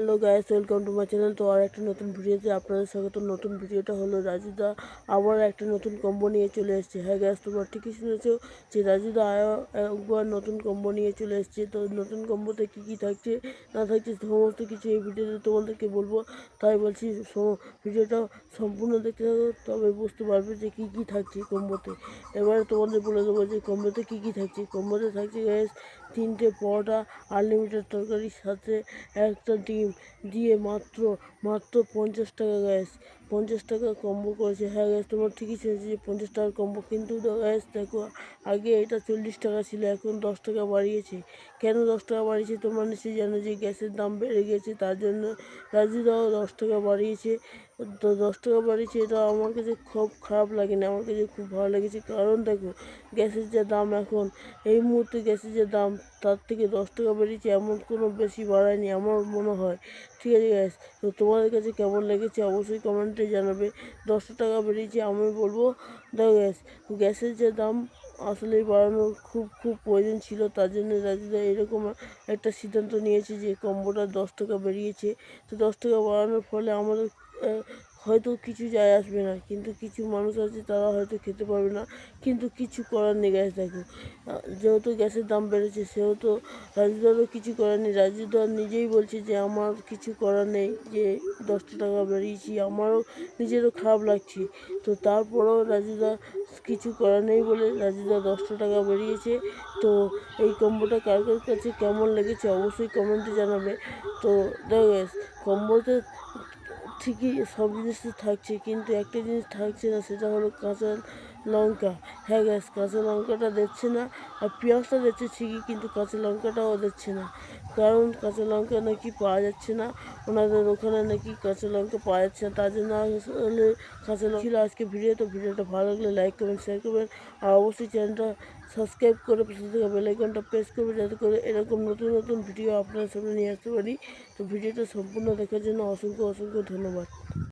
Hello guys, welcome to my channel. তো আর একটা নতুন ভিডিওতে আপনাদের স্বাগত। নতুন ভিডিওটা হলো রাজুদা আবার একটা নতুন কম্বো নিয়ে চলে এসেছে। হ্যাঁ গাইস, তোমরা ঠিকই শুনেছো যে রাজুদা একবার নতুন কম্বো নিয়ে চলে এসেছে। তো নতুন কম্বোতে কী কী থাকছে না থাকছে সমস্ত কিছু এই ভিডিওতে তোমাদেরকে বলবো। তাই বলছি ভিডিওটা সম্পূর্ণ দেখতে থাকো, তবে বুঝতে পারবে যে কী কী থাকছে কম্বোতে। এবারে তোমাদের বলে দেবো যে কম্বোতে কী কী থাকছে। কম্বোতে থাকছে গাইস 3টে পরোটা, আনলিমিটেড তরকারির সাথে একটা ডিম দিয়ে মাত্র 50 টাকা গ্যাস। 50 টাকা কম্বো করেছে। হ্যাঁ গ্যাস, তোমার ঠিকই শুনেছি যে 50 টাকার কম্বো, কিন্তু গ্যাস দেখো আগে এটা 40 টাকা ছিল, এখন 10 টাকা বাড়িয়েছে। কেন 10 টাকা বাড়িয়েছে তোমরা নিশ্চয়ই জানো যে গ্যাসের দাম বেড়ে গেছে, তার জন্য রাজুদাও 10 টাকা বাড়িয়েছে। তো 10 টাকা বাড়িয়েছে, এটা আমার কাছে খুব খারাপ লাগেনি, আমার কাছে খুব ভালো লেগেছে। কারণ দেখো গ্যাসের যে দাম এখন, এই মুহূর্তে গ্যাসের যে দাম তার থেকে 10 টাকা বেড়েছে, এমন কোনো বেশি বাড়ায়নি আমার মনে হয়। ঠিক আছে গ্যাস, তো তোমাদের কাছে কেমন লেগেছে অবশ্যই কমেন্টে জানাবে। 10 টাকা বেরিয়েছে, আমি বলবো দেখো গ্যাস, গ্যাসের যে দাম আসলেই বাড়ানোর খুব প্রয়োজন ছিল, তার জন্য রাজুদা এরকম একটা সিদ্ধান্ত নিয়েছে যে কম্বোটা 10 টাকা বেরিয়েছে। তো 10 টাকা বাড়ানোর ফলে আমাদের হয়তো কিছু যায় আসবে না, কিন্তু কিছু মানুষ আছে তারা হয়তো খেতে পারবে না, কিন্তু কিছু করার নেই গ্যাস। দেখো যেহেতু গ্যাসের দাম বেড়েছে সেহেতু রাজুদারও কিছু করার নেই। রাজুদা নিজেই বলছে যে আমার কিছু করার নেই, যে 10 টাকা বেরিয়েছি, আমারও নিজেরও খারাপ লাগছে। তো তারপরেও রাজুদা কিছু করার নেই বলে রাজুদা 10 টাকা বেরিয়েছে। তো এই কম্বোটা কার কার কাছে কেমন লেগেছে অবশ্যই কমেন্টে জানাবে। তো দেখো গ্যাস, কম্বোতে ঠিকই সব জিনিস তো থাকছে, কিন্তু একটা জিনিস থাকছে না, সেটা হলো কাঁচা লঙ্কা। হ্যাঁ গ্যাস, কাঁচা লঙ্কাটা দিচ্ছে না, আর পেঁয়াজটা দিচ্ছে ঠিকই, কিন্তু কাঁচা লঙ্কাটাও দিচ্ছে না। কারণ কাঁচা লঙ্কা নাকি পাওয়া যাচ্ছে না, ওনাদের ওখানে নাকি কাঁচা লঙ্কা পাওয়া যাচ্ছে না, তার জন্য আসলে কাঁচা লঙ্কা ছিল আজকে ভিডিও। তো ভিডিওটা ভালো লাগলে লাইক করবেন, শেয়ার করবেন, আর অবশ্যই চ্যানেলটা সাবস্ক্রাইব করে পাশে থাকা বেল আইকনটা প্রেস করবে, যাতে করে এরকম নতুন নতুন ভিডিও আপনার সামনে নিয়ে আসতে পারি। তো ভিডিওটা সম্পূর্ণ দেখার জন্য অসংখ্য ধন্যবাদ।